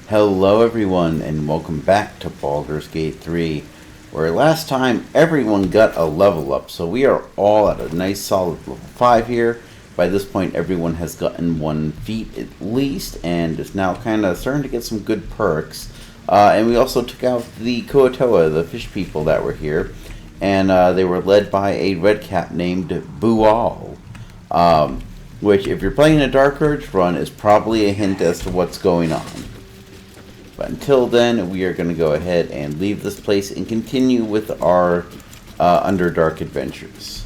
Hello everyone and welcome back to Baldur's Gate 3, where last time everyone got a level up, so we are all at a nice solid level 5 here. By this point everyone has gotten 1 feat at least, and is now kind of starting to get some good perks. And we also took out the Kuo-toa, the fish people that were here, and they were led by a red cap named Bual. Which, if you're playing a Dark Urge run, is probably a hint as to what's going on. But until then, we are going to go ahead and leave this place and continue with our Underdark adventures.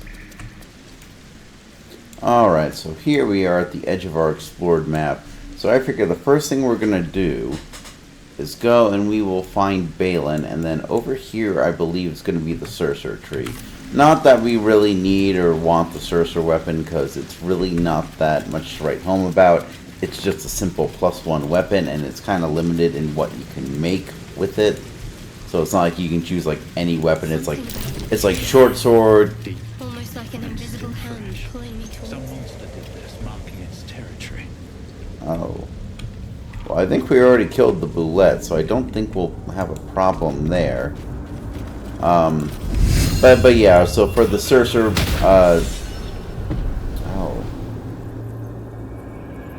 Alright, so here we are at the edge of our explored map. So I figure the first thing we're going to do is go and we will find Balin, and then over here I believe is going to be the Sorcerer tree. Not that we really need or want the Sorcerer weapon, because it's really not that much to write home about. It's just a simple +1 weapon, and it's kind of limited in what you can make with it. So it's not like you can choose like any weapon. It's like short sword. Almost like an invisible hand pulling me towards Some monster did this, marking its territory. Oh. Well, I think we already killed the Boulette, so I don't think we'll have a problem there. But yeah, so for the Sorcerer,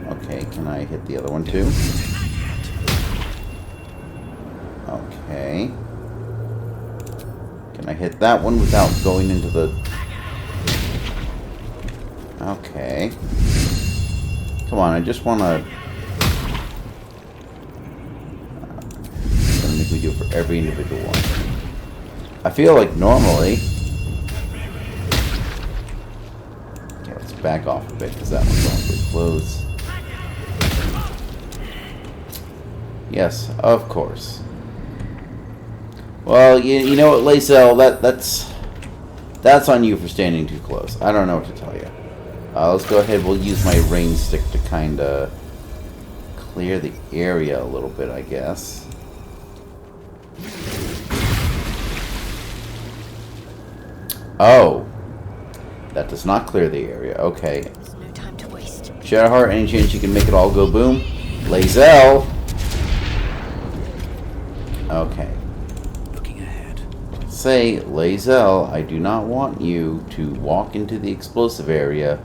okay, can I hit the other one too? Okay. Can I hit that one without going into the... Okay. Come on, I just want to... Gonna make me do it for every individual one. I feel like normally... Okay, let's back off a bit, because that one's awfully close. Yes, of course. Well, you know what, Lacel, that's on you for standing too close. I don't know what to tell you. Let's go ahead, we'll use my rain stick to kind of clear the area a little bit, I guess. Oh. That does not clear the area. Okay. There's no time to waste. Shadowheart, any chance you can make it all go boom? Lacel! Okay. Looking ahead. Say, Lacel, I do not want you to walk into the explosive area.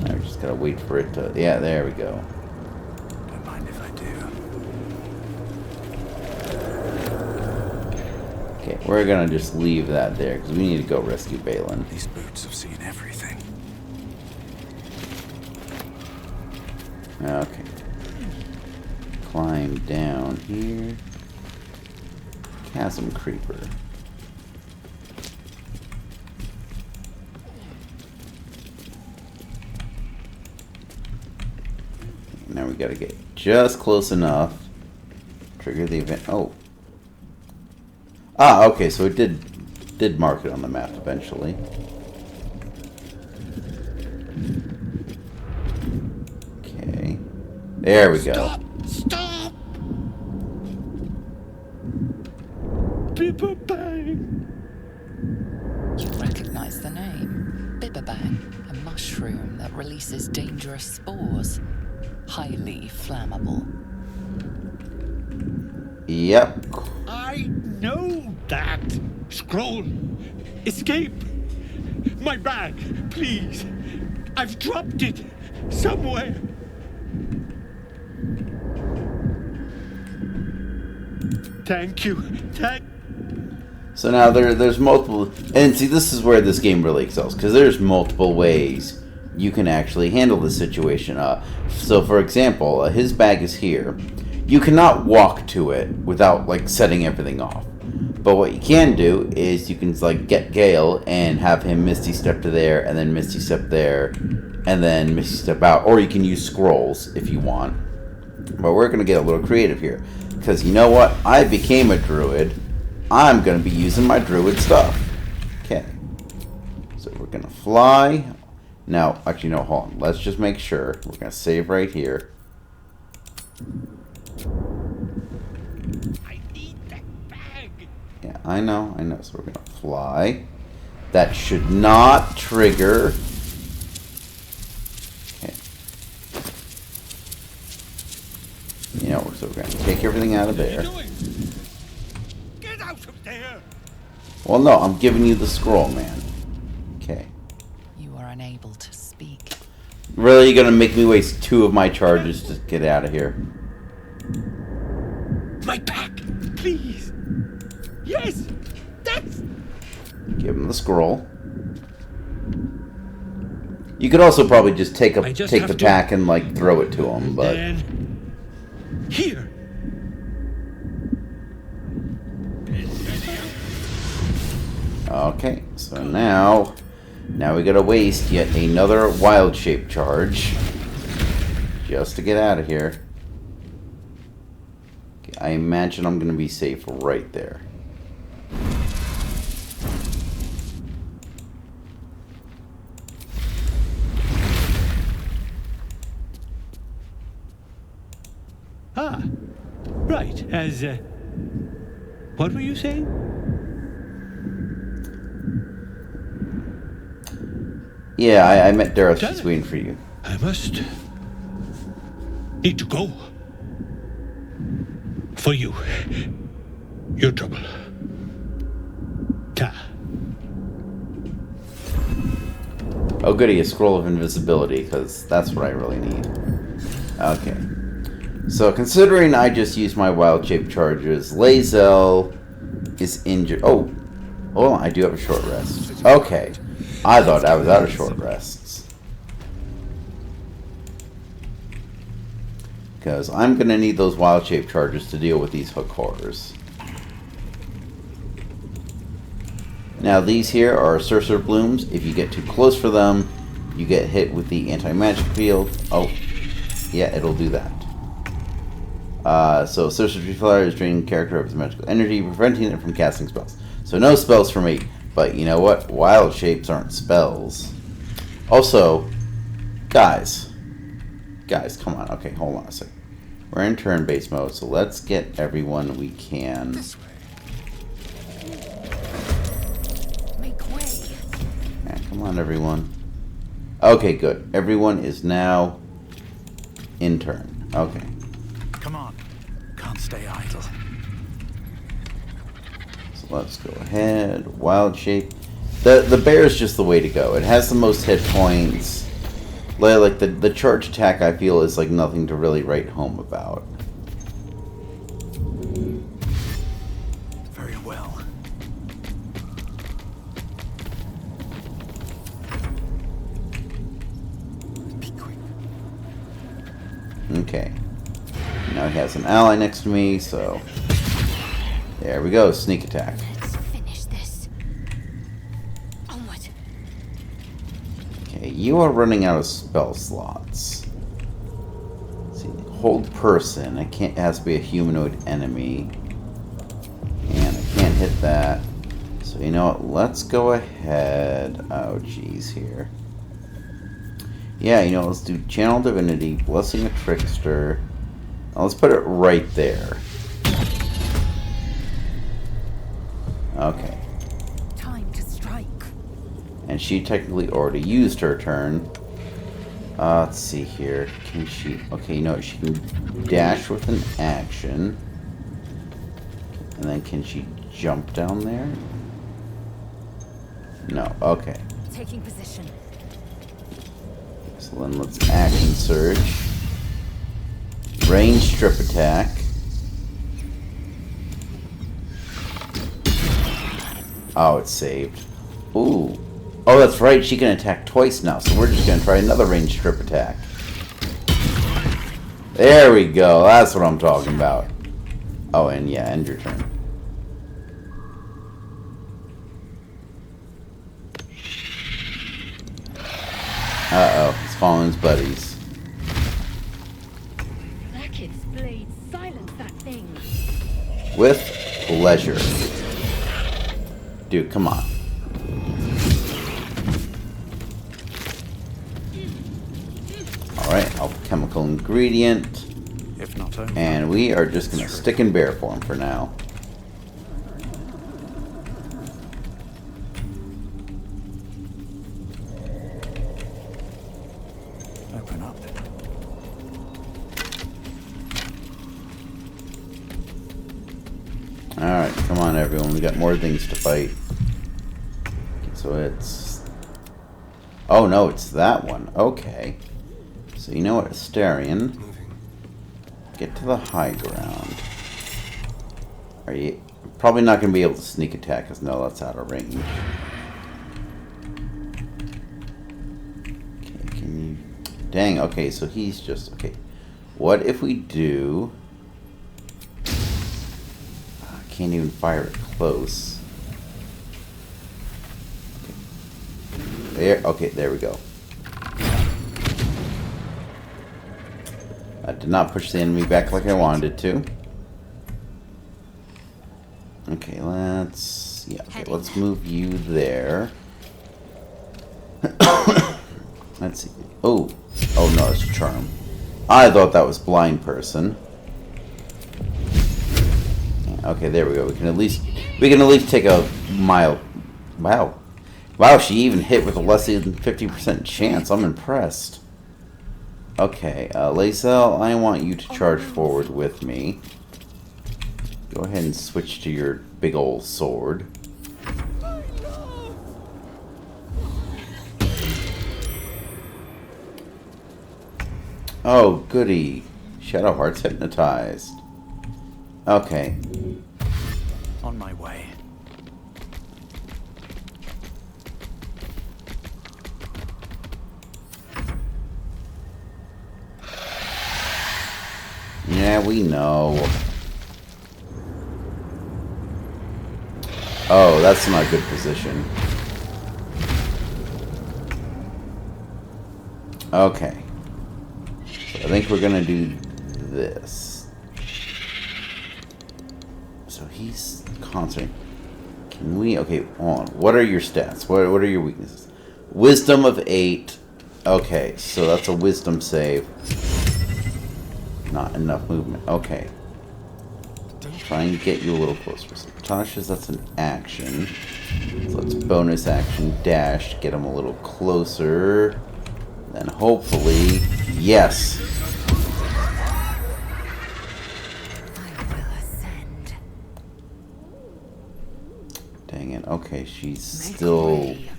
I just gotta wait for it to... Yeah, there we go. Don't mind if I do. Okay, we're gonna just leave that there, because we need to go rescue Balin. These boots have seen everything. Okay. Climb down here. Chasm Creeper. Now we gotta get just close enough. Trigger the event. Oh. Ah, okay, so it did mark it on the map eventually. Okay. There we go. Stop! Stop! Bibberbang! You recognize the name. Bibberbang, a mushroom that releases dangerous spores. Highly flammable. Yep. I know that. Scroll. Escape. My bag, please. I've dropped it somewhere. Thank you. So now there's multiple, and see, this is where this game really excels, because there's multiple ways you can actually handle this situation. So for example, his bag is here. You cannot walk to it without like setting everything off. But what you can do is you can like get Gale and have him Misty Step to there, and then Misty Step there, and then Misty Step out. Or you can use scrolls if you want. But we're gonna get a little creative here, because you know what? I became a druid. I'm gonna be using my druid stuff. Okay. So we're gonna fly. Now, actually, no, hold on. Let's just make sure. We're gonna save right here. I need that bag. Yeah, I know. So we're gonna fly. That should not trigger. Okay. You know, so we're going to take everything out of there. What are you doing? Get out of there! Well, no, I'm giving you the scroll, man. Okay. You are unable to speak. Really, you're going to make me waste 2 of my charges to get out of here? My pack, please. Yes, that's... Give him the scroll. You could also probably just take I just the have to- pack and like throw it to him, but Then... Here. okay. So now we gotta waste yet another wild shape charge just to get out of here. Okay, I imagine I'm gonna be safe right there. Ah, right, as, what were you saying? Yeah, I met Dareth. Done She's it. waiting for you. I must... need to go. For you. Your trouble. Ta. Oh goody, a scroll of invisibility, because that's what I really need. Okay. So considering I just used my wild shape charges, Lae'zel is injured. Oh, hold on, I do have a short rest. Okay. I thought I was out of short rests. Because I'm going to need those wild shape charges to deal with these hook horrors. Now these here are sorcerer blooms. If you get too close for them, you get hit with the anti-magic field. Oh, yeah, it'll do that. So sorcerer fire is draining character of its magical energy, preventing it from casting spells. So no spells for me. But you know what? Wild shapes aren't spells. Also, guys, come on. Okay, hold on a second. We're in turn-based mode, so let's get everyone we can. This way. Make way. Yeah, come on, everyone. Okay, good. Everyone is now in turn. Okay. Come on. Can't stay idle. So let's go ahead. Wild shape. The bear is just the way to go. It has the most hit points. Like the charge attack, I feel, is like nothing to really write home about. Very well. Be quick. Okay. Now he has an ally next to me, so there we go. Sneak attack. Let's finish this. Onward. Okay, you are running out of spell slots. Let's see, hold person. It has to be a humanoid enemy, and I can't hit that. So you know what? Let's go ahead. Oh, geez, here. Yeah, you know, let's do Channel Divinity, Blessing a Trickster. Now let's put it right there. Okay. Time to strike. And she technically already used her turn. Let's see here. Can she... Okay, you know what? She can dash with an action. And then can she jump down there? No. Okay. Taking position. So then let's action surge. Range strip attack. Oh, it's saved. Ooh. Oh, that's right. She can attack twice now, so we're just going to try another range strip attack. There we go. That's what I'm talking about. Oh, and yeah, end your turn. Uh-oh. He's following his buddies. Blackhead's blade, silence that thing. With pleasure. Dude, come on. Alright, alchemical ingredient. If not over. And we are just going to stick in bear form for now. Open up. Alright, come on everyone, we got more things to fight. So it's... Oh no, it's that one. Okay. So you know what, Astarion. Get to the high ground. Are you... Probably not going to be able to sneak attack us. No, that's out of range. Okay, can you... Dang, okay, so he's just... Okay. What if we do... I can't even fire it close. Okay, there we go. I did not push the enemy back like I wanted it to. Okay, let's move you there. Let's see. Oh no, it's charm. I thought that was blind person. Okay, there we go. We can at least take a mile. Wow, she even hit with a less than 50% chance. I'm impressed. Okay, Lae'zel, I want you to charge forward with me. Go ahead and switch to your big old sword. Oh, goody. Shadowheart's hypnotized. Okay. On my way. Yeah, we know. Oh, that's not a good position. Okay. So I think we're gonna do this. So he's concentrating. Can we... Okay, hold on. What are your stats? What are your weaknesses? Wisdom of 8. Okay, so that's a wisdom save. Not enough movement. Okay. Try and get you a little closer. So Tasha's, that's an action. So let's bonus action dash to get him a little closer. Then hopefully... Yes! I will ascend. Dang it. Okay, she's still... Okay,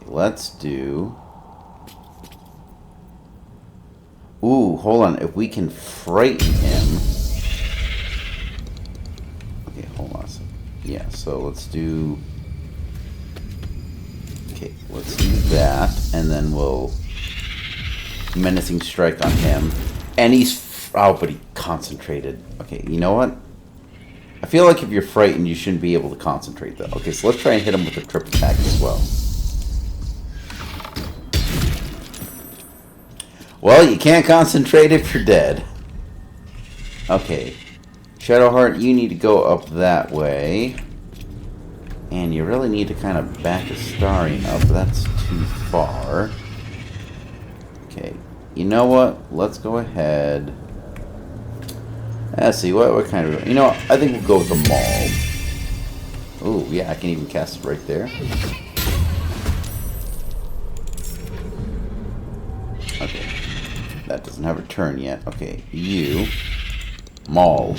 let's do... Ooh, hold on. If we can frighten him... Okay, hold on a second. Yeah, so let's do... Okay, let's do that, and then we'll... Menacing strike on him. And he's... Oh, but he concentrated. Okay, you know what? I feel like if you're frightened, you shouldn't be able to concentrate, though. Okay, so let's try and hit him with a trip attack as well. Well, you can't concentrate if you're dead. Okay. Shadowheart, you need to go up that way. And you really need to kind of back Astarion up. That's too far. Okay. You know what? Let's go ahead. Let's see. What kind of... You know what? I think we'll go with the Maul. Ooh, yeah. I can even cast it right there. Okay. That doesn't have a turn yet. Okay, you. Maul.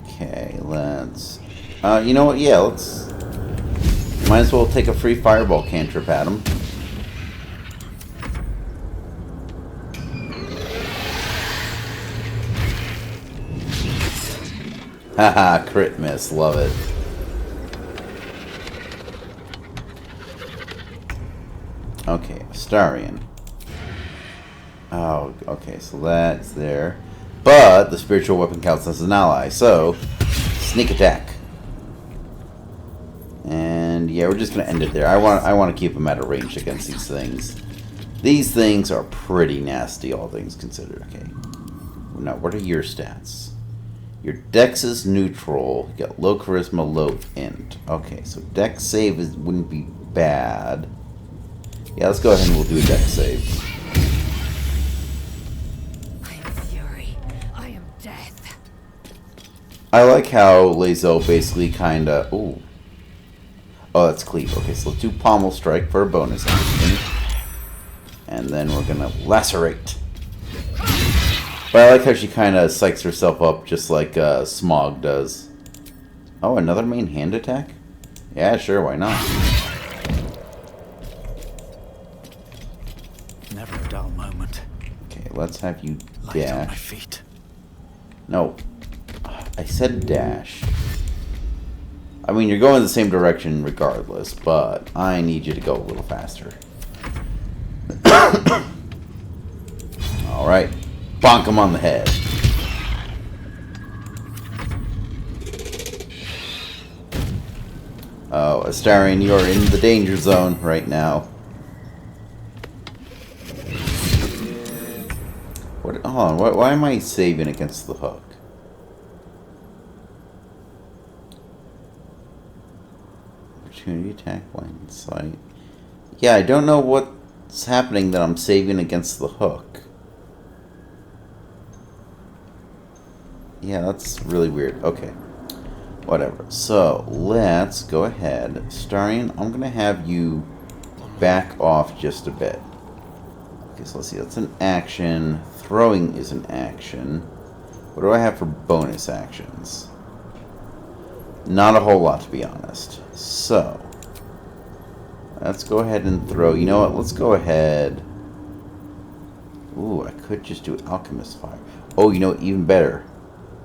Okay, let's... you know what? Yeah, let's... Might as well take a free fireball cantrip at him. Haha, crit miss. Love it. Okay, Astarion. Oh, okay, so that's there. But the spiritual weapon counts as an ally, so sneak attack. And yeah, we're just gonna end it there. I want to keep him at a range against these things. These things are pretty nasty, all things considered. Okay. Now, what are your stats? Your dex is neutral. You got low charisma, low int. Okay, so dex save wouldn't be bad. Yeah, let's go ahead and we'll do a dex save. I am fury. I am death. I like how Lae'zel basically kinda... Ooh. Oh, that's cleave. Okay, so let's do pommel strike for a bonus action. And then we're gonna lacerate. But I like how she kind of psychs herself up just like Smog does. Oh, another main hand attack? Yeah, sure, why not? Never a dull moment. Okay, let's have you Light on my dash. feet. No, I said dash. I mean, you're going the same direction regardless, but I need you to go a little faster. Alright. Bonk him on the head. Oh, Astarion, you're in the danger zone right now. What? Hold on, why am I saving against the hook? Opportunity attack, line of sight. Yeah, I don't know what's happening that I'm saving against the hook. Yeah, that's really weird. Okay. Whatever. So, let's go ahead. Starion, I'm going to have you back off just a bit. Okay, so let's see. That's an action. Throwing is an action. What do I have for bonus actions? Not a whole lot, to be honest. So, let's go ahead and throw. You know what? Let's go ahead. Ooh, I could just do Alchemist Fire. Oh, you know what? Even better.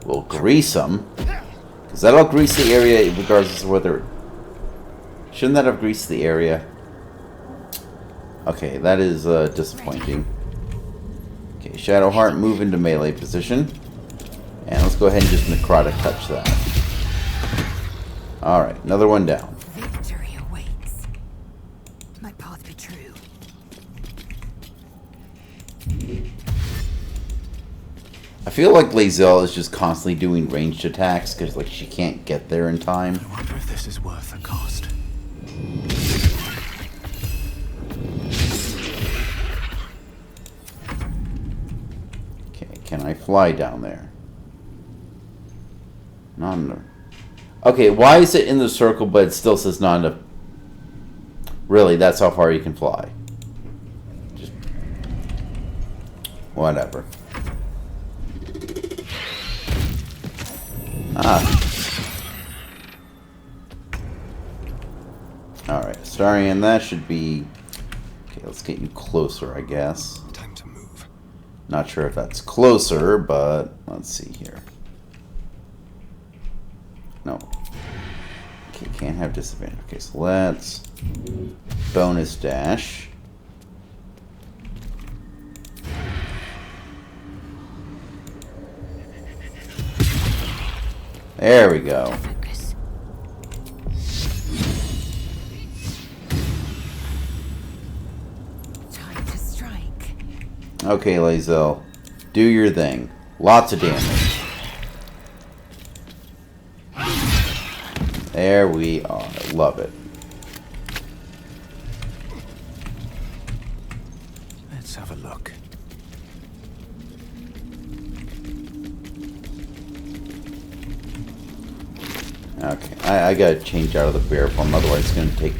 We'll grease them. Because that'll grease the area regardless of whether... Shouldn't that have greased the area? Okay, that is disappointing. Okay, Shadowheart, move into melee position. And let's go ahead and just necrotic touch that. Alright, another one down. Victory awaits. My path be true. I feel like Lae'zel is just constantly doing ranged attacks because like she can't get there in time. I wonder if this is worth the cost. Okay, can I fly down there? None. Okay, why is it in the circle but it still says none to... Really, that's how far you can fly. Just... Whatever. Alright, Starion, that should be... Okay, let's get you closer, I guess. Time to move. Not sure if that's closer, but let's see here. No. Okay, can't have disadvantage. Okay, so let's bonus dash. There we go. Focus. Time to strike. Okay, Lae'zel, do your thing. Lots of damage. There we are. Love it. Let's have a look. Okay, I gotta change out of the bear form, otherwise it's gonna take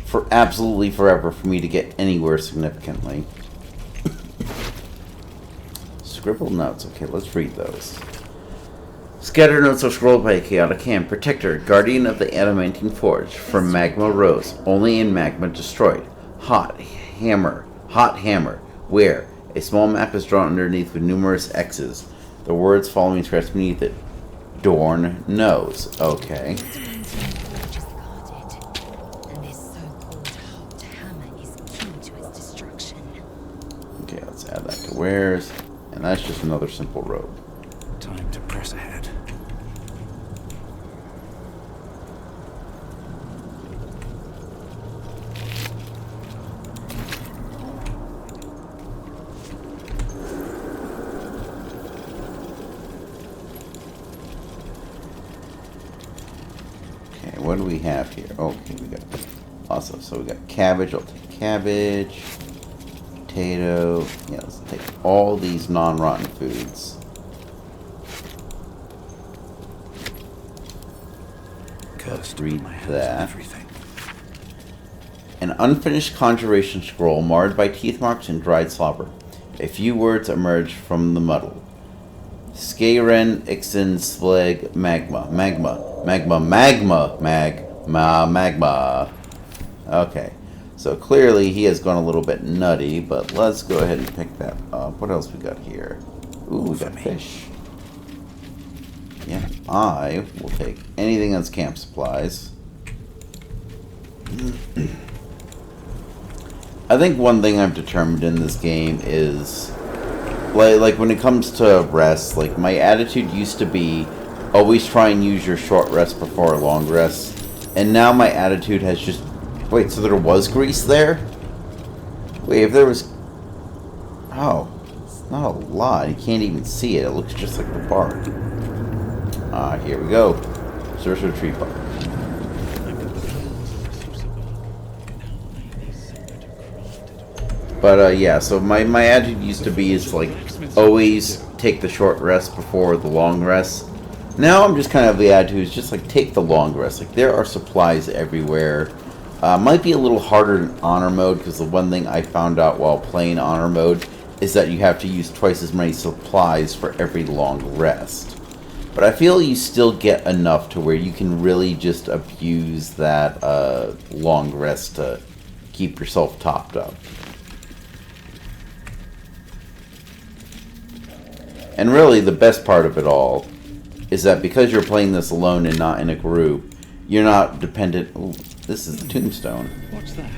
for absolutely forever for me to get anywhere significantly. Scribbled notes. Okay, let's read those. Scattered notes are scrolled by a chaotic hand. Protector, guardian of the adamantine forge. From magma rose, only in magma destroyed. Hot hammer. Where? A small map is drawn underneath with numerous X's. The words following scratched beneath it. Dorn knows. Okay. Just guarded. And this so-called hot hammer is key to its destruction. Okay, let's add that to wares. And that's just another simple robe. Time to press ahead. Okay, what do we have here? Okay, we got awesome. So we got cabbage. I'll take cabbage. Potato. Yeah, let's take all these non-rotten foods. Cursed read on my hands that. and everything. An unfinished conjuration scroll marred by teeth marks and dried slobber. A few words emerged from the muddle. Skaren, Ixen, Spleg, Magma. Magma. Magma. Magma. Magma. Okay. So clearly he has gone a little bit nutty, but let's go ahead and pick that up. What else we got here? Ooh, we got fish. Yeah, I will take anything that's camp supplies. I think one thing I've determined in this game is, like when it comes to rest, like my attitude used to be always try and use your short rest before a long rest, and now my attitude has just, wait, so there was grease there? Wait, if there was, oh, it's not a lot, you can't even see it, it looks just like the bark. Here we go, sorcerer tree bark. But yeah, so my attitude used to be is like always take the short rest before the long rest. Now I'm just kind of the attitude is just like take the long rest. Like there are supplies everywhere. Might be a little harder in honor mode because the one thing I found out while playing honor mode is that you have to use twice as many supplies for every long rest. But I feel you still get enough to where you can really just abuse that long rest to keep yourself topped up. And really, the best part of it all is that because you're playing this alone and not in a group, you're not dependent. Ooh, this is the tombstone. What's that?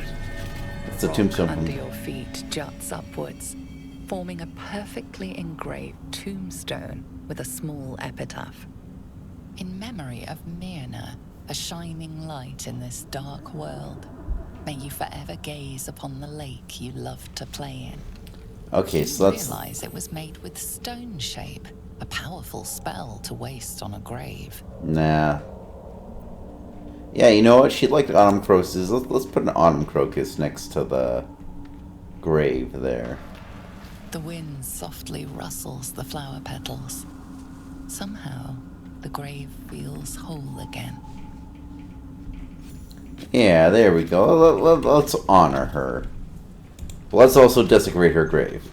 It's a tombstone. Under your feet juts upwards, forming a perfectly engraved tombstone with a small epitaph. In memory of Myrna, a shining light in this dark world, may you forever gaze upon the lake you loved to play in. Okay, so that's... Realize it was made with stone shape, a powerful spell to waste on a grave. Nah. Yeah, you know what? She'd like autumn crocuses. Let's put an autumn crocus next to the grave there. The wind softly rustles the flower petals. Somehow, the grave feels whole again. Yeah, there we go. Let's honor her. But let's also desecrate her grave.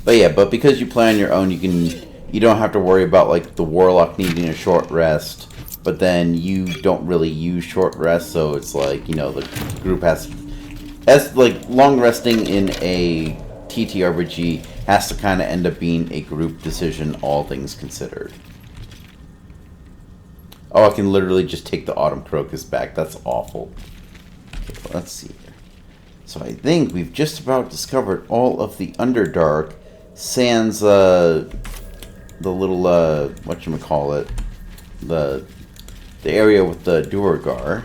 But yeah, but because you play on your own, you don't have to worry about like the warlock needing a short rest. But then you don't really use short rest, so it's like, you know, the group has like long resting in a TTRPG has to kind of end up being a group decision, all things considered. Oh, I can literally just take the autumn crocus back. That's awful. Okay, let's see here. So I think we've just about discovered all of the Underdark, sans the little whatchamacallit, the area with the Duergar.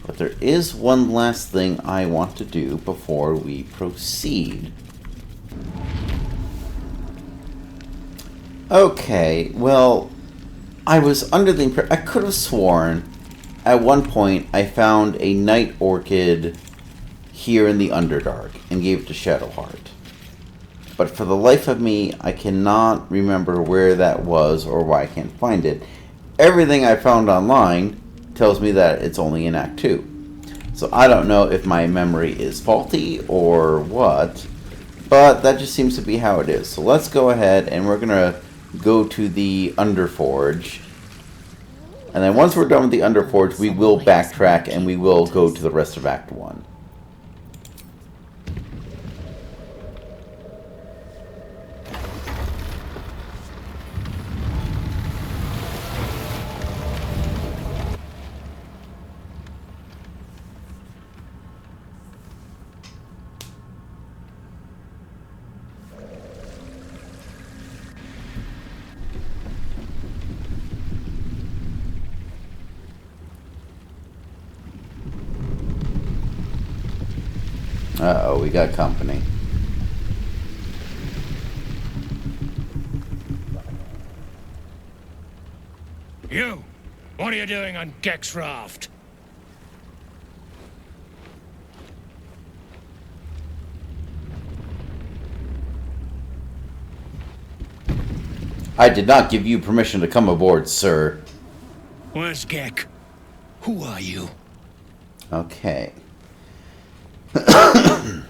But there is one last thing I want to do before we proceed. Okay, well, I was under the impression, I could have sworn at one point I found a night orchid here in the Underdark and gave it to Shadowheart. But for the life of me, I cannot remember where that was or why I can't find it. Everything I found online tells me that it's only in Act 2. So I don't know if my memory is faulty or what, but that just seems to be how it is. So let's go ahead and we're going to go to the underforge. And then once we're done with the underforge, we will backtrack and we will go to the rest of Act 1. Uh-oh, we got company. You! What are you doing on Gek's raft? I did not give you permission to come aboard, sir. Where's Gek? Who are you? Okay. Okay,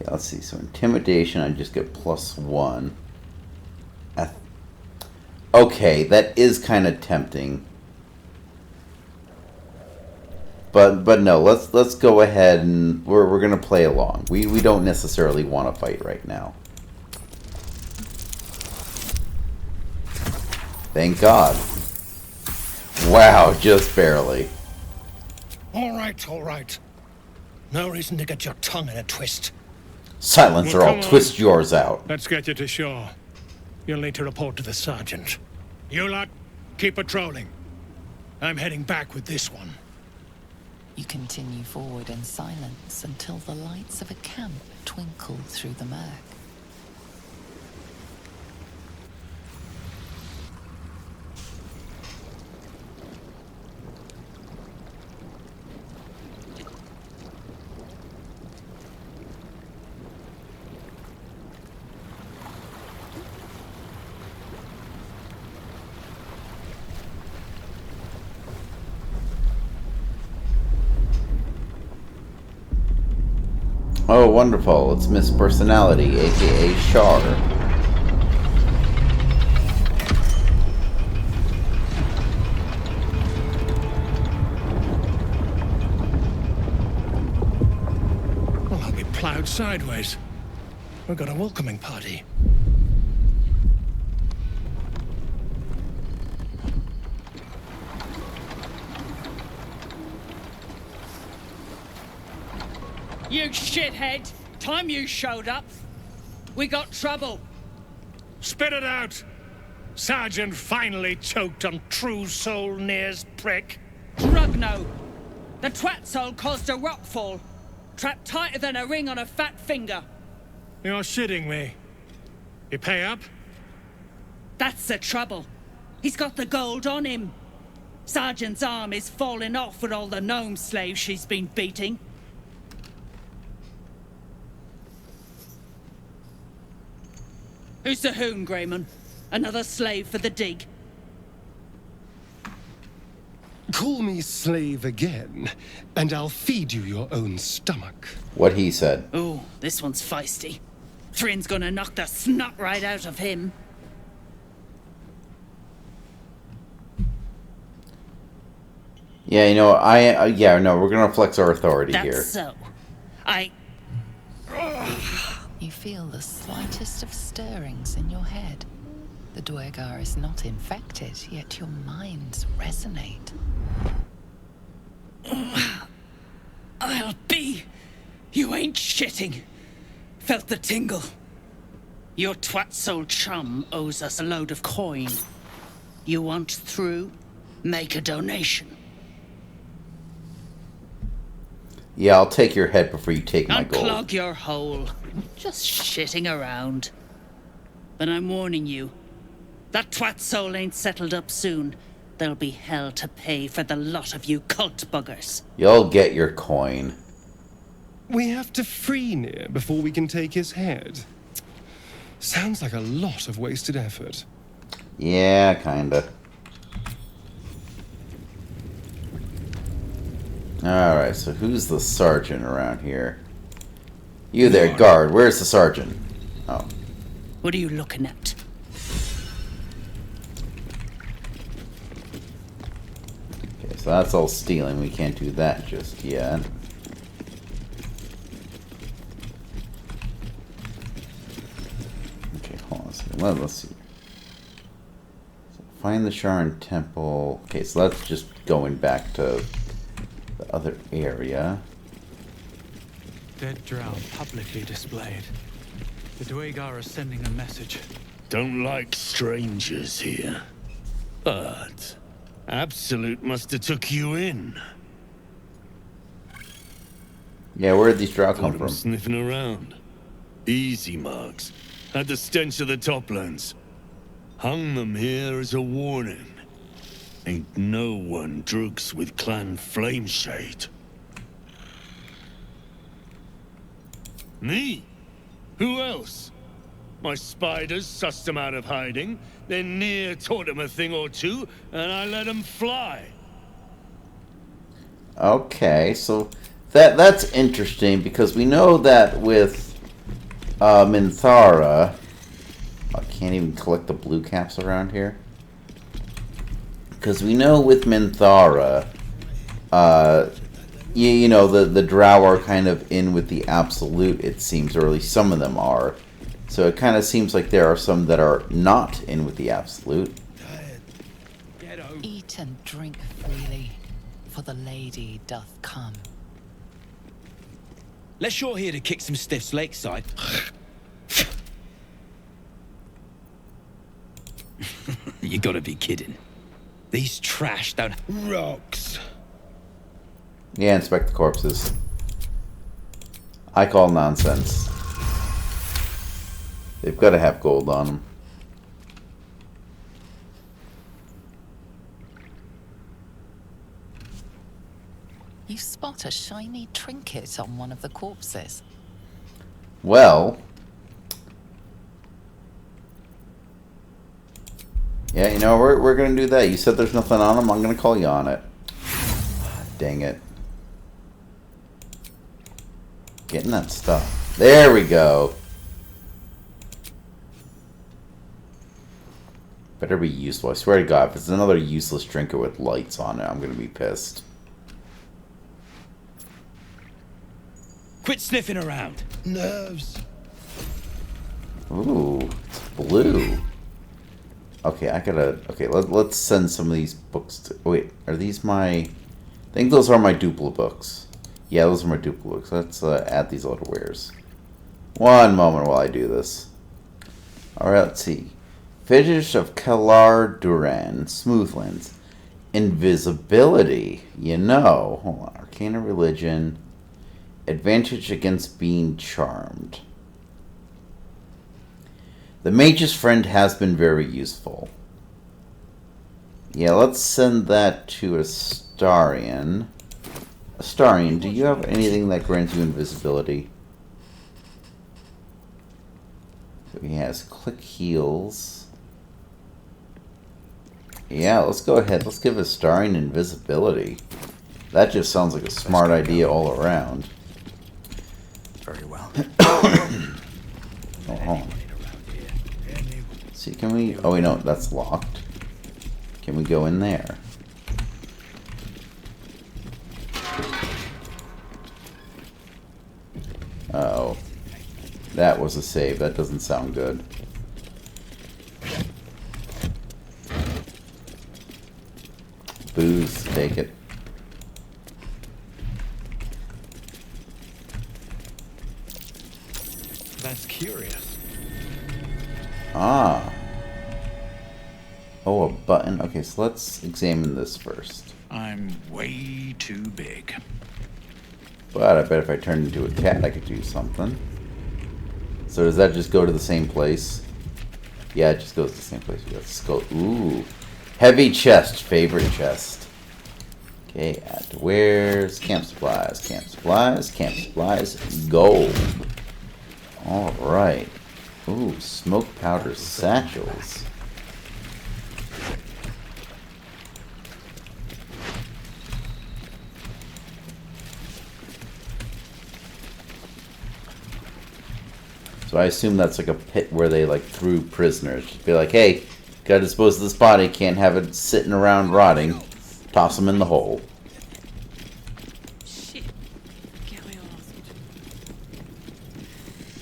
let's see. So intimidation, I just get +1. Okay, that is kind of tempting. But no, let's go ahead and we're gonna play along. We don't necessarily want to fight right now. Thank God. Wow, just barely. All right. No reason to get your tongue in a twist. Silence or Well, I'll come on. twist yours out. Let's get you to shore. You'll need to report to the sergeant. You lot, keep patrolling. I'm heading back with this one. You continue forward in silence until the lights of a camp twinkle through the murk. Oh, wonderful. It's Miss Personality, aka Char. Well, I'll be plowed sideways. We've got a welcoming party. You shithead! Time you showed up. We got trouble. Spit it out! Sergeant finally choked on True Soul Near's prick. Drugno. The twat soul caused a rockfall. Trapped tighter than a ring on a fat finger. You're shitting me. You pay up? That's the trouble. He's got the gold on him. Sergeant's arm is falling off with all the gnome slaves she's been beating. Who's the hoon, Grayman? Another slave for the dig? Call me slave again, and I'll feed you your own stomach. What he said. Ooh, this one's feisty. Thrin's gonna knock the snot right out of him. Yeah, no, we're gonna flex our authority That's here. so. You feel the slightest of stirrings in your head. The Dwegar is not infected, yet your minds resonate. I'll be. You ain't shitting. Felt the tingle. Your twat soul chum owes us a load of coin. You want through? Make a donation. Yeah, I'll take your head before you take my gold. Unclog your hole. Just shitting around. But I'm warning you. That twat soul ain't settled up soon. There'll be hell to pay for the lot of you cult buggers. You'll get your coin. We have to free Nier before we can take his head. Sounds like a lot of wasted effort. Yeah, kinda. Alright, so who's the sergeant around here? You there, guard. Where's the sergeant? Oh. What are you looking at? Okay, so that's all stealing. We can't do that just yet. Okay, hold on a second. Let's see. So find the Sharon Temple. Okay, so that's just going back to the other area. Dead drow publicly displayed. The Dwegar are sending a message. Don't like strangers here. But Absolute must have took you in. Yeah, where did these drow come Caught 'em from? sniffing around. Easy marks. Had the stench of the toplands. Hung them here as a warning. Ain't no one drugs with Clan Flameshade. Me? Who else? My spiders sussed them out of hiding, then Nier taught them a thing or two, and I let them fly. Okay, so that's interesting because we know that with Minthara, I can't even collect the blue caps around here. Because we know with Minthara, you know, the Drow are kind of in with the Absolute, it seems, or at least some of them are. So it kind of seems like there are some that are not in with the Absolute. Eat and drink freely, for the lady doth come. Let's you're here to kick some stiffs lakeside. You gotta be kidding. These trash don't... Rocks. Yeah, inspect the corpses. I call nonsense. They've got to have gold on them. You spot a shiny trinket on one of the corpses. Well... yeah, you know, we're going to do that. You said there's nothing on them. I'm going to call you on it. Dang it. Getting that stuff. There we go. Better be useful. I swear to God, if it's another useless trinket with lights on it, I'm going to be pissed. Quit sniffing around. Nerves. Ooh, it's blue. Okay, I gotta... okay, let's send some of these books to... wait, are these my... I think those are my duplicate books. Yeah, those are my duplicate books. Let's add these little wares. One moment while I do this. Alright, let's see. Fetish of Kalar Duran. Smoothlands. Invisibility. You know. Hold on. Arcana Religion. Advantage against being charmed. The Mage's Friend has been very useful. Yeah, let's send that to Astarion. Astarion, do you have anything that grants you invisibility? So he has Click Heals. Yeah, let's go ahead. Let's give Astarion invisibility. That just sounds like a smart idea all around. Very well. Oh, hold on. See, can we... oh, wait, no, that's locked. Can we go in there? Oh. That was a save. That doesn't sound good. Booze, take it. That's curious. Ah. Oh, a button. Okay, so let's examine this first. I'm way too big. But I bet if I turned into a cat, I could do something. So does that just go to the same place? Yeah, it just goes to the same place. Let's go. Ooh. Heavy chest. Favorite chest. Okay, add to wares. Camp supplies. Camp supplies. Camp supplies. Gold. Alright. Ooh, smoke powder satchels. So I assume that's like a pit where they like threw prisoners. Just be like, hey, gotta dispose of this body, can't have it sitting around rotting. Toss them in the hole. Shit. Get me asked.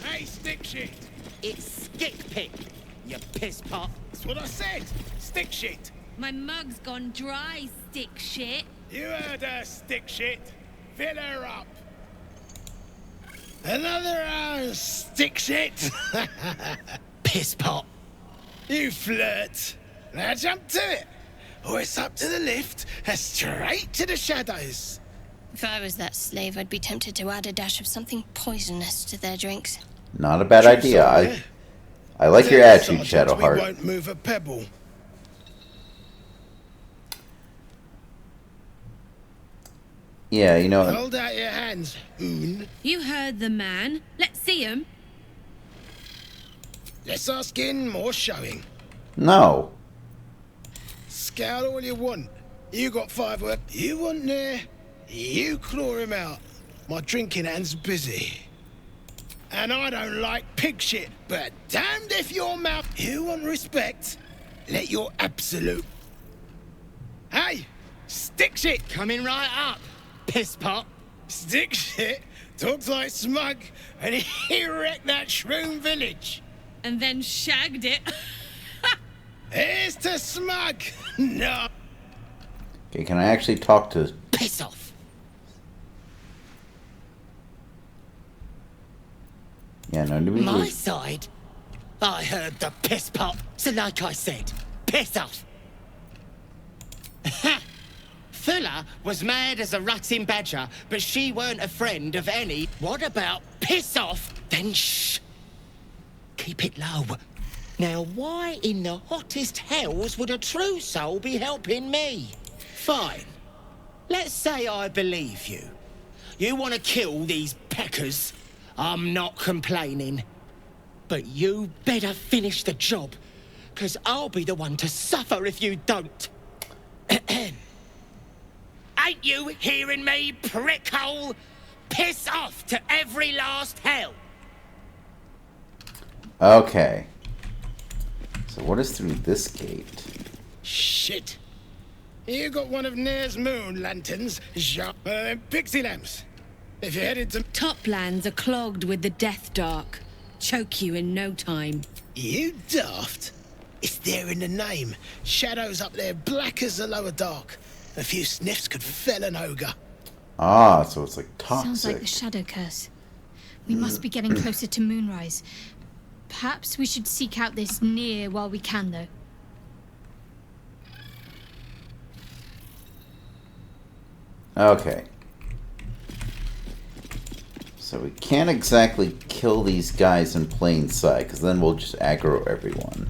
Hey, stick shit. It's stick pick, you piss pot. That's what I said. Stick shit. My mug's gone dry, stick shit. You heard her, stick shit. Fill her up. Another hour, stick shit. Piss pot. You flirt. Now jump to it. Or it's up to the lift and straight to the shadows. If I was that slave, I'd be tempted to add a dash of something poisonous to their drinks. Not a bad idea. I like your attitude, Shadowheart. We won't move a pebble. Yeah, you know. Hold out your hands, Oon. You heard the man. Let's see him. Less our skin, more showing. No. Scout all you want. You got 5 work you want there. You claw him out. My drinking hand's busy. And I don't like pig shit, but damned if your mouth... You want respect? Let your absolute... Hey! Stick shit! Coming right up, piss pot. Stick shit talks like smug, and he wrecked that shroom village. And then shagged it. Here's to smug! No. Okay, can I actually talk to... Piss off. Yeah, no, do we... My side? I heard the piss pot, so like I said, piss off. Fuller was mad as a rutting badger, but she weren't a friend of any. What about piss off? Then shh. Keep it low. Now, why in the hottest hells would a true soul be helping me? Fine. Let's say I believe you. You want to kill these peckers. I'm not complaining. But you better finish the job, because I'll be the one to suffer if you don't. Ain't you hearing me, prickhole? Piss off to every last hell. Okay. So what is through this gate? Shit. You got one of Nair's moon lanterns, sharp, pixie lamps. If you're headed to... Toplands are clogged with the death dark. Choke you in no time. You daft. It's there in the name. Shadows up there, black as the lower dark. A few sniffs could fell an ogre. Ah, so it's like toxic. Sounds like the shadow curse. We must be getting closer to moonrise. Perhaps we should seek out this Near while we can, though. Okay. So we can't exactly kill these guys in plain sight, because then we'll just aggro everyone.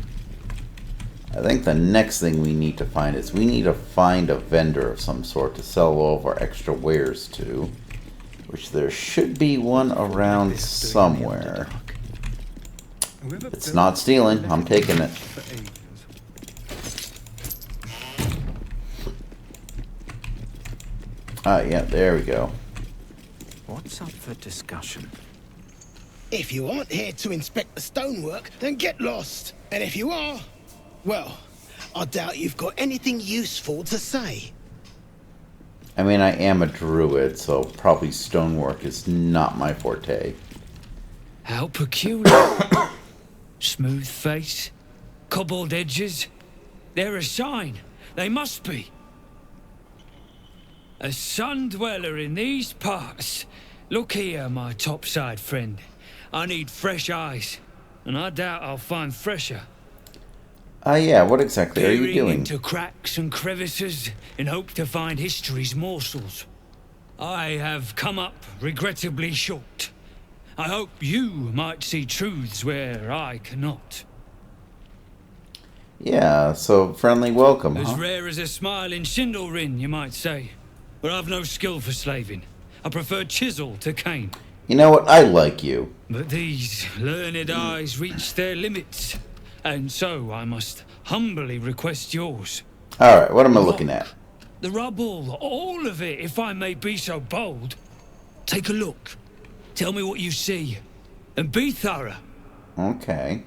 I think the next thing we need to find is we need to find a vendor of some sort to sell all of our extra wares to. Which there should be one around somewhere. It's not stealing, I'm taking it. Ah, yeah, there we go. What's up for discussion? If you aren't here to inspect the stonework, then get lost. And if you are, well, I doubt you've got anything useful to say. I mean, I am a druid, so probably stonework is not my forte. How peculiar. Smooth face, cobbled edges. They're a sign. They must be. A sun dweller in these parts. Look here, my topside friend. I need fresh eyes, and I doubt I'll find fresher. Yeah, what exactly are you Peering doing? into cracks and crevices in hope to find history's morsels. I have come up regrettably short. I hope you might see truths where I cannot. Yeah, so friendly welcome, As huh? rare as a smile in Sindlerin, you might say. But I've no skill for slaving. I prefer chisel to cane. You know what? I like you. But these learned eyes reach their limits. And so I must humbly request yours. Alright, what am I looking at? The rubble, all of it, if I may be so bold. Take a look. Tell me what you see. And be thorough. Okay.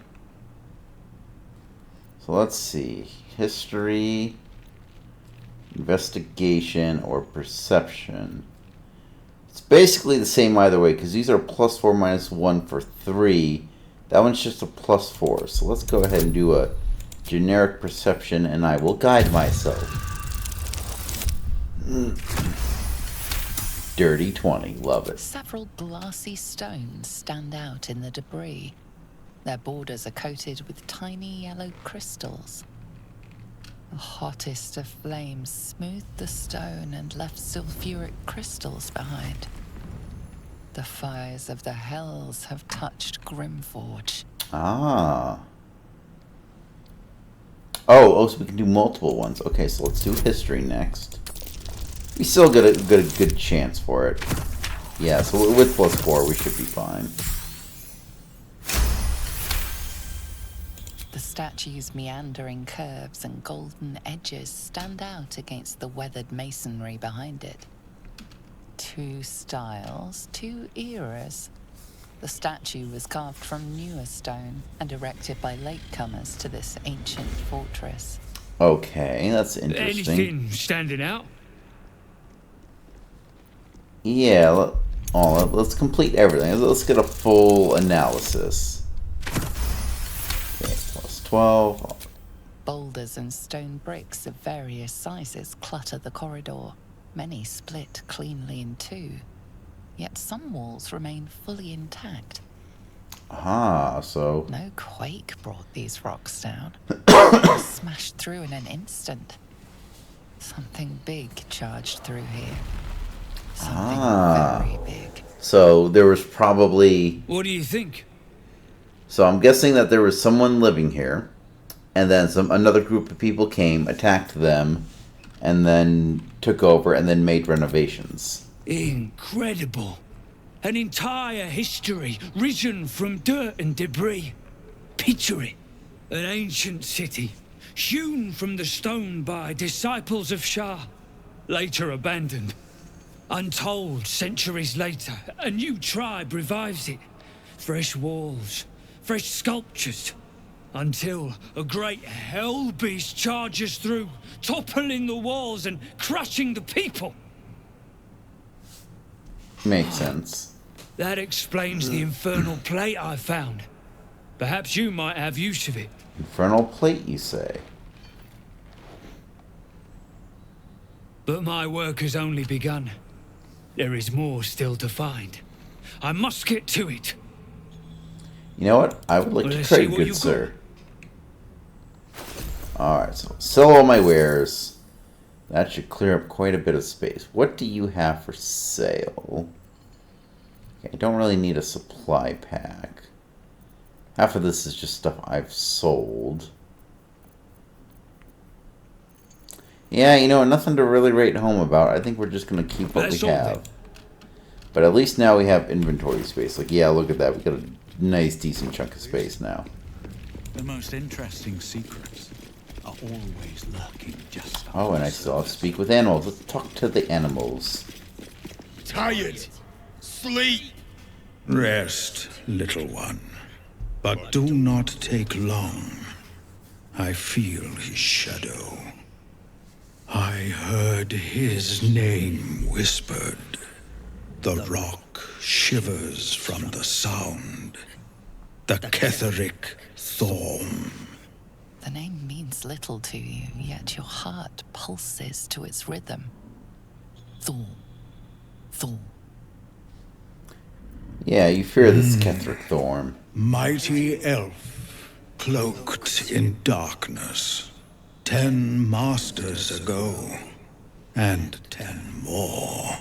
So let's see. History, investigation, or perception. It's basically the same either way, because these are +4 -1 for 3. That one's just a +4. So let's go ahead and do a generic perception, and I will guide myself. Dirty 20. Love it. Several glassy stones stand out in the debris. Their borders are coated with tiny yellow crystals. The hottest of flames smoothed the stone and left sulfuric crystals behind. The fires of the hells have touched Grimforge. Ah. Oh, so we can do multiple ones. Okay, so let's do history next. We still get a good chance for it. Yeah, so with +4, we should be fine. The statue's meandering curves and golden edges stand out against the weathered masonry behind it. two styles, two eras. The statue was carved from newer stone and erected by latecomers to this ancient fortress. Okay, that's interesting. Anything standing out? Yeah, let's complete everything. Let's get a full analysis. Okay, plus 12. Boulders and stone bricks of various sizes clutter the corridor. Many split cleanly in two. Yet some walls remain fully intact. Ah, so... No quake brought these rocks down. Smashed through in an instant. Something big charged through here. Something very big. So there was probably... What do you think? So I'm guessing that there was someone living here, and then another group of people came, attacked them, and then took over, and then made renovations. Incredible. An entire history risen from dirt and debris. Picture it. An ancient city, hewn from the stone by disciples of Shah, later abandoned. Untold centuries later, a new tribe revives it. Fresh walls, fresh sculptures. Until a great hell beast charges through, toppling the walls and crushing the people. Makes sense. That explains the infernal plate I found. Perhaps you might have use of it. Infernal plate, you say? But my work has only begun. There is more still to find. I must get to it. You know what? I would like to trade, good sir. Alright, so sell all my wares. That should clear up quite a bit of space. What do you have for sale? Okay, I don't really need a supply pack. Half of this is just stuff I've sold. Yeah, you know, nothing to really write home about. I think we're just going to keep what we have. But at least now we have inventory space. Like, yeah, look at that. We got a nice, decent chunk of space now. The most interesting secrets are always lurking just Oh, and I still have to speak with animals. Let's talk to the animals. Tired. Sleep. Rest, little one. But do not take long. I feel his shadow. I heard his name whispered. The rock shivers from the sound. The Ketheric Thorm. The name means little to you, yet your heart pulses to its rhythm. Thorm. Thorm. Yeah, you fear this Ketheric Thorm. Mighty elf, cloaked in darkness. 10 masters ago, and 10 more.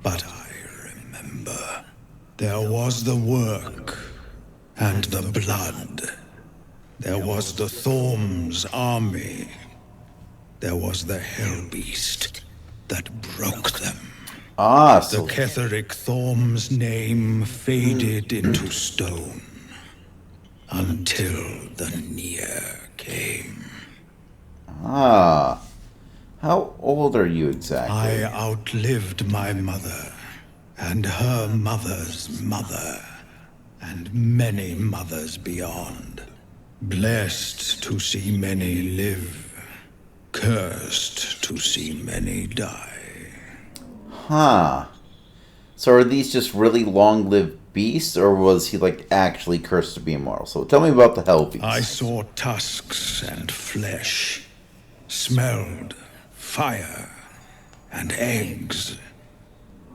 But I remember. There was the work, and the blood. There was the Thorm's army. There was the Hell Beast that broke them. Ah, so... The Ketheric Thorm's name faded into stone. Until the Nier came. Ah. How old are you exactly? I outlived my mother, and her mother's mother, and many mothers beyond. Blessed to see many live, cursed to see many die. Huh. So are these just really long-lived beasts, or was he, like, actually cursed to be immortal? So tell me about the Hell Beast. I saw tusks and flesh, smelled fire and eggs.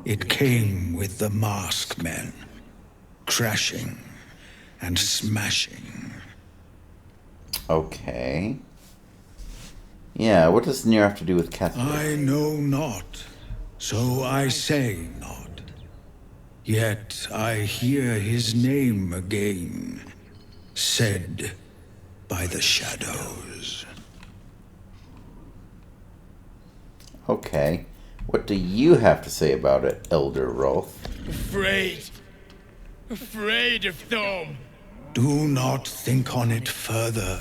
It came with the masked men, crashing and smashing. Okay. Yeah, what does Nier have to do with Ketheric? I know not, so I say not. Yet I hear his name again, said by the shadows. Okay. What do you have to say about it, Elder Rolf? Afraid. Afraid of Thorm. Do not think on it further.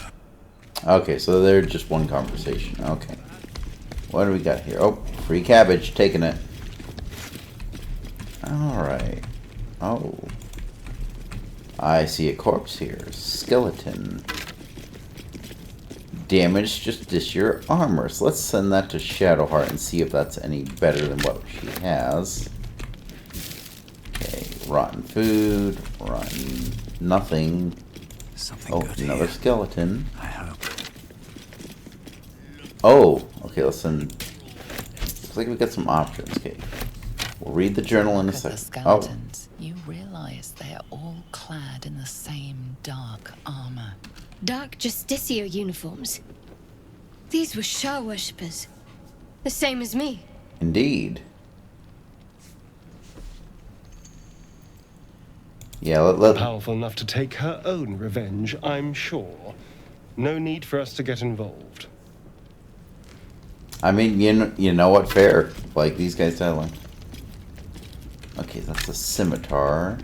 Okay, so they're just one conversation. Okay. What do we got here? Oh, free cabbage. Taking it. Alright. Oh. I see a corpse here. Skeleton. Damage just dis your armor. So let's send that to Shadowheart and see if that's any better than what she has. Okay, rotten food, rotten nothing. Something oh, good another here. skeleton. I hope. Oh, okay, let's send... Looks like we got some options. Okay. We'll read the journal in a Look at the second. Oh. skeletons. You realize they are all clad in the same dark armor. Dark Justicia uniforms. These were Shah worshippers. The same as me. Indeed. Yeah, let Powerful enough to take her own revenge, I'm sure. No need for us to get involved. I mean, you know what? Fair. Like, these guys died. Okay, that's a scimitar.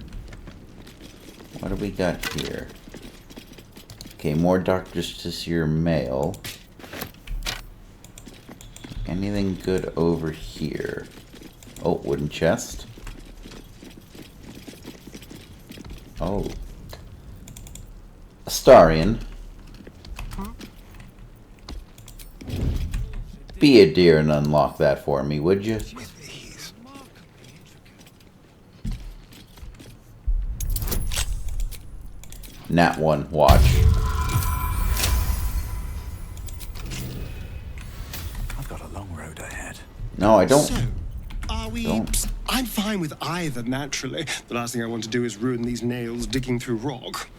What do we got here? Okay, more Dark Justicia mail. Anything good over here? Oh, wooden chest. Oh. Astarian. Be a dear and unlock that for me, would you? Nat 1, watch. I've got a long road ahead. No, I don't. So, are we... Don't. I'm fine with either, naturally. The last thing I want to do is ruin these nails digging through rock.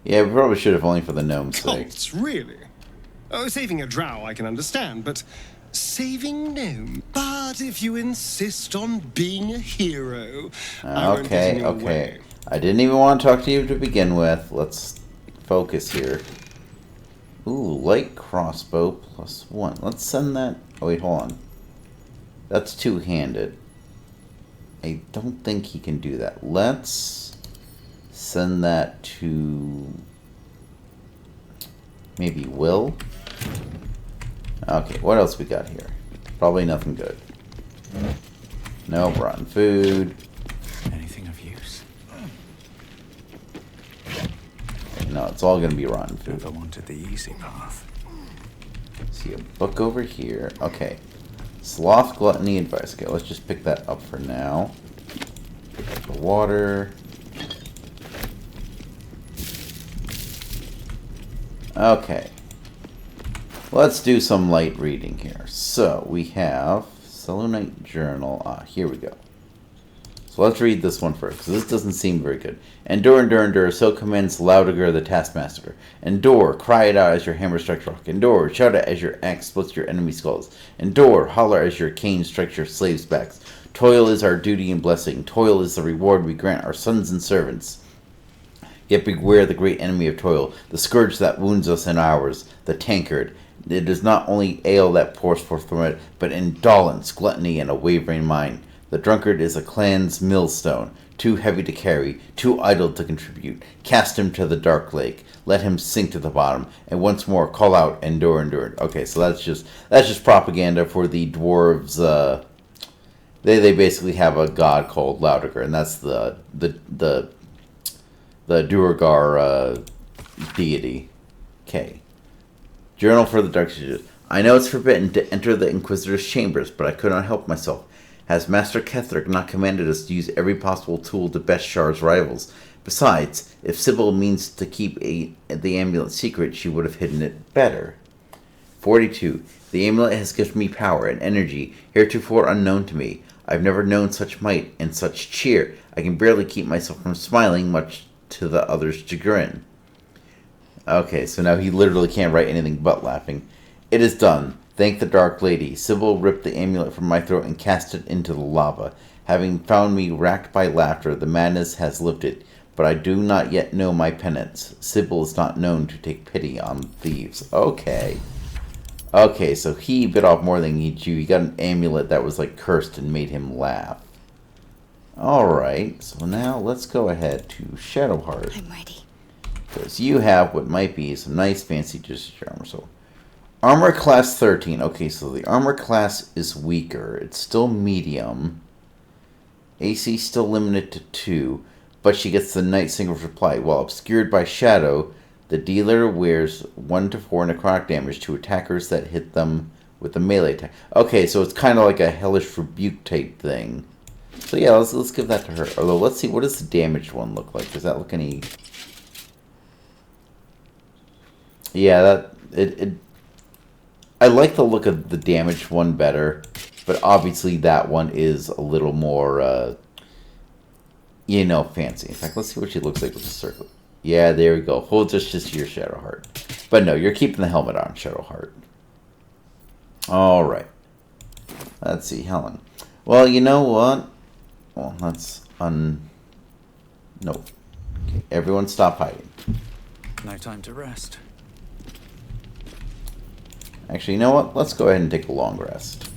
Yeah, we probably should have, only for the gnome's sake. Cults, really? Oh, saving a drow I can understand, but saving gnome? But if you insist on being a hero, I won't get in your Okay. way. I didn't even want to talk to you to begin with. Let's focus here. Ooh, light crossbow +1. Let's send that... Oh, wait, hold on. That's two-handed. I don't think he can do that. Let's send that to... maybe Will? Okay, what else we got here? Probably nothing good. No, rotten food. Anything of use? No, it's all gonna be rotten food. Never wanted the easy path. See a book over here. Okay. Sloth, gluttony, advice. Okay, let's just pick that up for now. Pick up the water. Okay. Let's do some light reading here. So, we have Selenite Journal. Ah, here we go. So let's read this one first, because this doesn't seem very good. Endure, so commands Laudiger the Taskmaster. Endure, cry it out as your hammer strikes rock. Endure, shout it as your axe splits your enemy's skulls. Endure, holler as your cane strikes your slaves' backs. Toil is our duty and blessing. Toil is the reward we grant our sons and servants. Yet beware the great enemy of toil, the scourge that wounds us in ours, the tankard. It is not only ale that pours forth from it, but indolence, gluttony, and a wavering mind. The drunkard is a clan's millstone, too heavy to carry, too idle to contribute. Cast him to the dark lake, let him sink to the bottom, and once more call out, endure. Okay, so that's just propaganda for the dwarves. They basically have a god called Laudiger, and that's the Duergar deity. Okay. Journal for the Dark Sages. I know it's forbidden to enter the Inquisitor's chambers, but I could not help myself. Has Master Ketherick not commanded us to use every possible tool to best Shar's rivals? Besides, if Sybil means to keep the amulet secret, she would have hidden it better. 42. The amulet has given me power and energy, heretofore unknown to me. I've never known such might and such cheer. I can barely keep myself from smiling, much to the other's chagrin. Okay, so now he literally can't write anything but laughing. It is done. Thank the Dark Lady. Sybil ripped the amulet from my throat and cast it into the lava. Having found me racked by laughter, the madness has lifted, but I do not yet know my penance. Sybil is not known to take pity on thieves. Okay. Okay, so he bit off more than he chewed. He got an amulet that was like cursed and made him laugh. Alright, so now let's go ahead to Shadowheart. I'm ready. Because you have what might be some nice fancy justice armor. So, armor class 13. Okay, so the armor class is weaker. It's still medium. AC still limited to 2, but she gets the Night Single's reply. While obscured by shadow, the dealer wears 1 to 4 necrotic damage to attackers that hit them with a melee attack. Okay, so it's kind of like a Hellish Rebuke type thing. So yeah, let's give that to her. Although, let's see, what does the damaged one look like? Does that look any... Yeah, I like the look of the damaged one better, but obviously that one is a little more, you know, fancy. In fact, let's see what she looks like with the circle. Yeah, there we go. Hold just your Shadowheart. But no, you're keeping the helmet on, Shadowheart. Alright. Let's see, Helen. Well, you know what? Well, let's Nope. Okay, everyone stop hiding. No time to rest. Actually, you know what? Let's go ahead and take a long rest.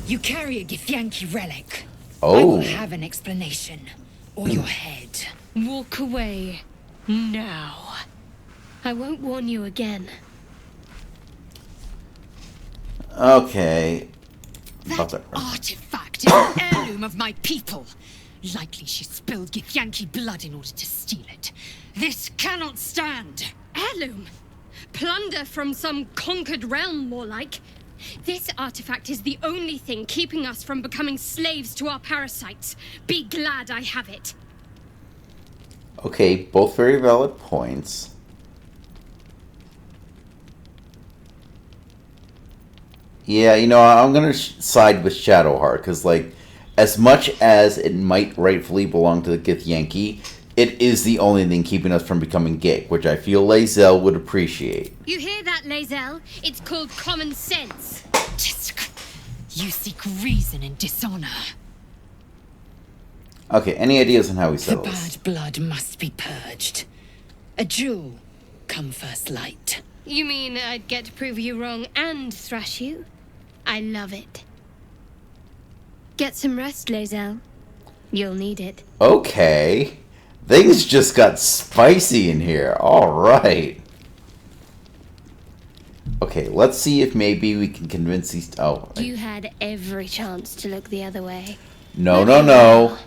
You carry a Githyanki relic. Oh. I will have an explanation. Or your head. Walk away. Now. I won't warn you again. Okay. That artifact is an heirloom of my people. Likely she spilled Githyanki blood in order to steal it. This cannot stand. Heirloom? Plunder from some conquered realm, more like. This artifact is the only thing keeping us from becoming slaves to our parasites. Be glad I have it. Okay, both very valid points. Yeah, you know, I'm going to side with Shadowheart, because, like, as much as it might rightfully belong to the Githyanki, it is the only thing keeping us from becoming Gik, which I feel Lae'zel would appreciate. You hear that, Lae'zel? It's called common sense. You seek reason in dishonor. Okay, any ideas on how we The settle this? bad blood must be purged. A jewel come first light. You mean I'd get to prove you wrong and thrash you? I love it. Get some rest, Lae'zel. You'll need it. Okay. Things just got spicy in here. Alright. Okay, let's see if maybe we can convince these... Oh. You had every chance to look the other way. No.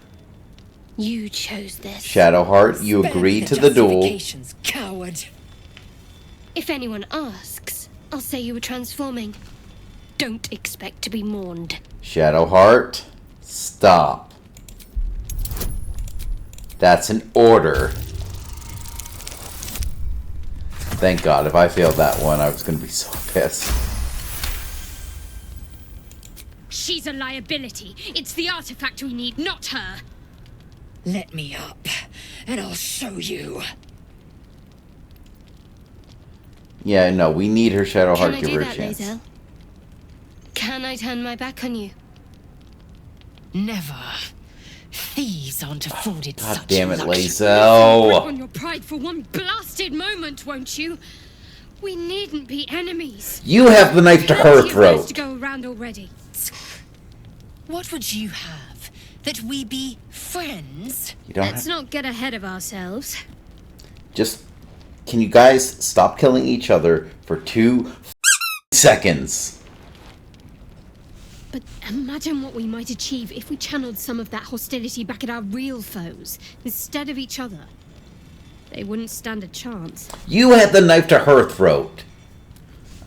You chose this. Shadowheart, you agreed to the duel. Coward. If anyone asks, I'll say you were transforming. Don't expect to be mourned. Shadowheart, stop. That's an order. Thank God, if I failed that one, I was going to be so pissed. She's a liability. It's the artifact we need, not her. Let me up, and I'll show you. Yeah, no, we need her Shadowheart. Can I Give do her a that, chance. Lae'zel? Can I turn my back on you? Never. Thieves aren't afforded God such damn it, luxury. Break Lae'zel. on your pride for one blasted moment, won't you? We needn't be enemies. You have the knife to her Plenty of throat. mess to go around already. What would you have? That we be friends? You don't Let's not get ahead of ourselves. Just, can you guys stop killing each other for 2 seconds? But imagine what we might achieve if we channeled some of that hostility back at our real foes, instead of each other. They wouldn't stand a chance. You had the knife to her throat.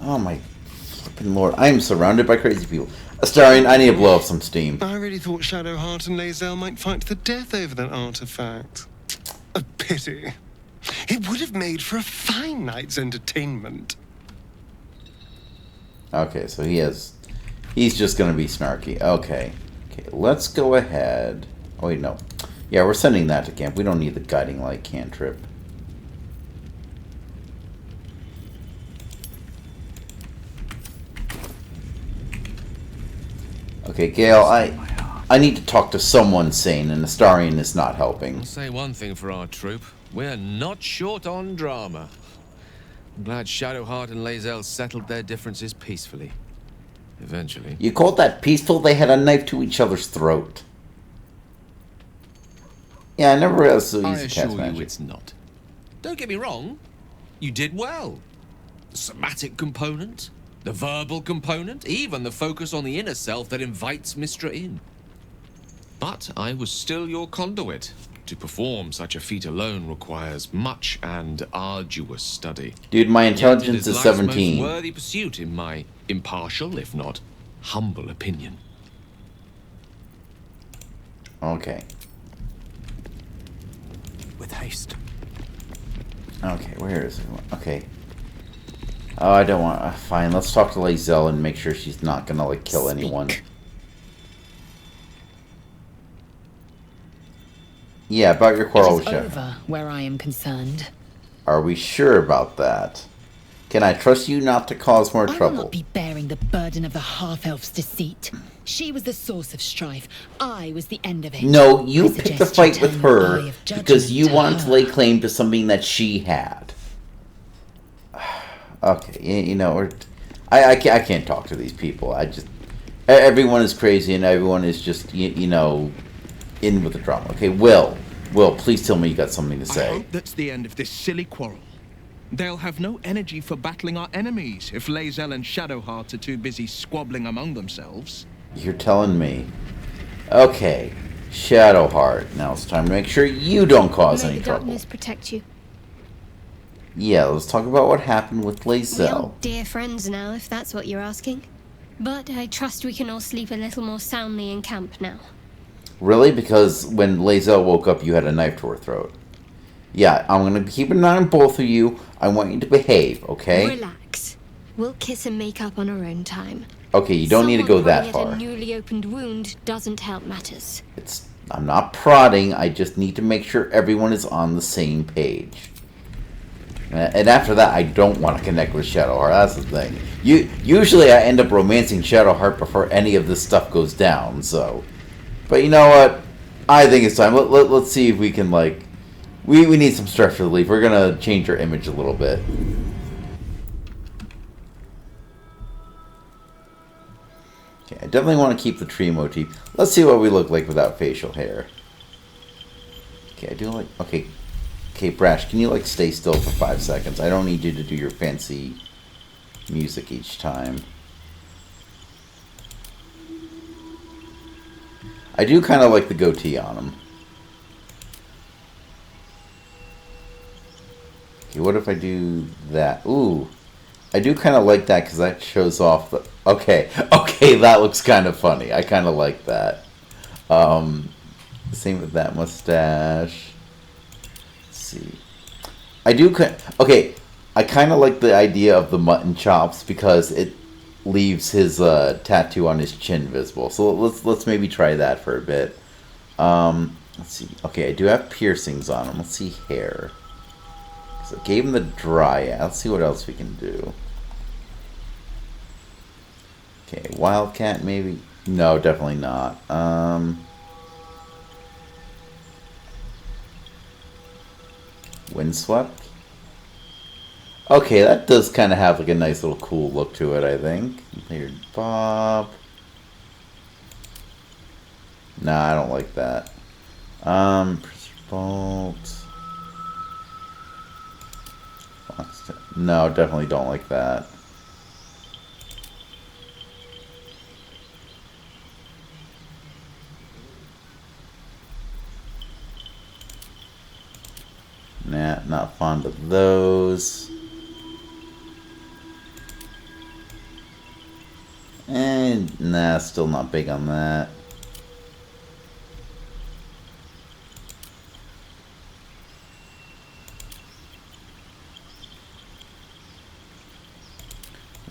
Oh my flipping lord. I am surrounded by crazy people. Astarion, I need to blow up some steam. I really thought Shadowheart and Lae'zel might fight to the death over that artifact. A pity. It would have made for a fine night's entertainment. Okay, so he's just gonna be snarky. Okay, let's go ahead. Oh wait, no. Yeah, we're sending that to camp. We don't need the guiding light cantrip. Okay, Gale, I need to talk to someone sane, and Astarion is not helping. I'll say one thing for our troop. We're not short on drama. I'm glad Shadowheart and Lae'zel settled their differences peacefully. Eventually. You called that peaceful? They had a knife to each other's throat. Yeah, I never realized so I easy to cast assure you magic. it's not. Don't get me wrong. You did well. The somatic component, the verbal component, even the focus on the inner self that invites Mistra in. But I was still your conduit. To perform such a feat alone requires much and arduous study. Dude, my Yet intelligence it is life's 17. most worthy pursuit, in my impartial, if not humble, opinion. Okay. With haste. Okay, where is it? Okay. Oh, I don't want... fine, let's talk to Lae'zel and make sure she's not gonna, like, kill anyone. Yeah, about your quarrel with It is Shadow. over where I am concerned. Are we sure about that? Can I trust you not to cause more I will trouble? not be bearing the burden of the half-elf's deceit. She was the source of strife. I was the end of it. No, you I picked a suggest fight you with turn her your eye of because you judgment to wanted to her. lay claim to something that she had. Okay, you know, I can't talk to these people. I just... everyone is crazy and everyone is just, you know, in with the drama. Okay, Will, please tell me you got something to I say. hope that's the end of this silly quarrel. They'll have no energy for battling our enemies if Lae'zel and Shadowheart are too busy squabbling among themselves. You're telling me. Okay, Shadowheart. Now it's time to make sure you don't cause May any the trouble. darkness protect you. Yeah, let's talk about what happened with We are Lae'zel. dear friends now, if that's what you're asking. But I trust we can all sleep a little more soundly in camp now. Really? Because when Lae'zel woke up, you had a knife to her throat. Yeah, I'm gonna keep an eye on both of you. I want you to behave, okay? Relax. We'll kiss and make up on our own time. Okay, you don't need to go that Someone far. prodding at a newly opened wound doesn't help matters. I'm not prodding, I just need to make sure everyone is on the same page. And after that, I don't want to connect with Shadowheart, that's the thing. Usually I end up romancing Shadowheart before any of this stuff goes down, so... But you know what? I think it's time. Let's see if we can, like... We need some stress relief. We're gonna change our image a little bit. Okay, I definitely want to keep the tree motif. Let's see what we look like without facial hair. Okay, I do like... Okay, Brash, can you, like, stay still for 5 seconds? I don't need you to do your fancy music each time. I do kind of like the goatee on him. Okay, what if I do that? Ooh, I do kind of like that because that shows off the... Okay, that looks kind of funny. I kind of like that. Same with that mustache. Let's see. I do... Okay, I kind of like the idea of the mutton chops because it leaves his tattoo on his chin visible. So let's maybe try that for a bit. Let's see. Okay, I do have piercings on him. Let's see hair. So I gave him the dryad. Let's see what else we can do. Okay, wildcat maybe. No, definitely not. Windswept. Okay, that does kind of have like a nice little cool look to it, I think. Layered bob. Nah, I don't like that. Bolt. No, definitely don't like that. Nah, not fond of those. And nah, still not big on that.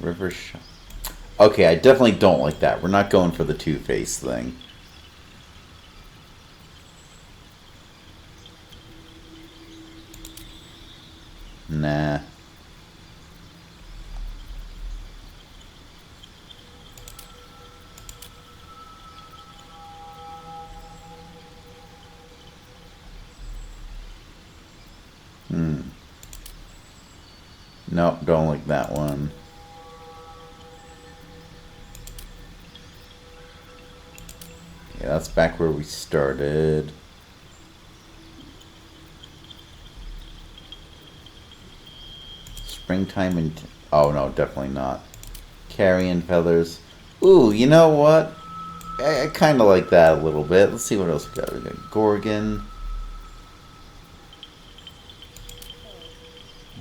River shot. Okay, I definitely don't like that. We're not going for the Two-Face thing. Nah. Nope, don't like that one. Yeah, that's back where we started. Springtime and... Oh, no, definitely not. Carrion feathers. Ooh, you know what? I kind of like that a little bit. Let's see what else we got. We got Gorgon.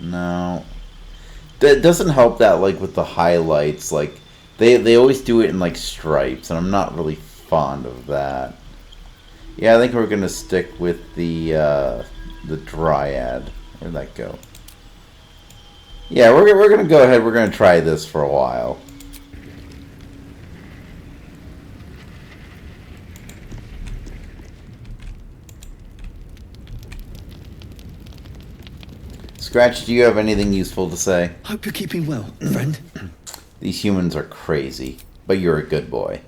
No. That doesn't help that, like, with the highlights, like, they always do it in, like, stripes, and I'm not really fond of that. Yeah, I think we're gonna stick with the Dryad. Where'd that go? Yeah, we're gonna go ahead, we're gonna try this for a while. Scratch, do you have anything useful to say? Hope you're keeping well, friend. These humans are crazy, but you're a good boy.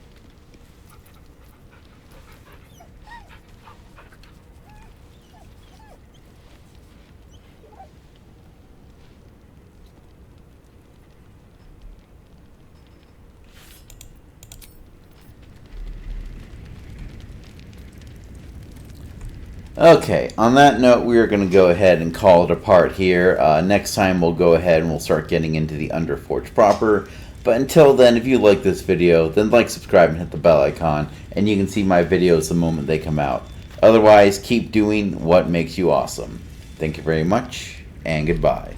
Okay, on that note, we are going to go ahead and call it apart here. Next time, we'll go ahead and we'll start getting into the underforge proper. But until then, if you like this video, then like, subscribe, and hit the bell icon, and you can see my videos the moment they come out. Otherwise, keep doing what makes you awesome. Thank you very much, and goodbye.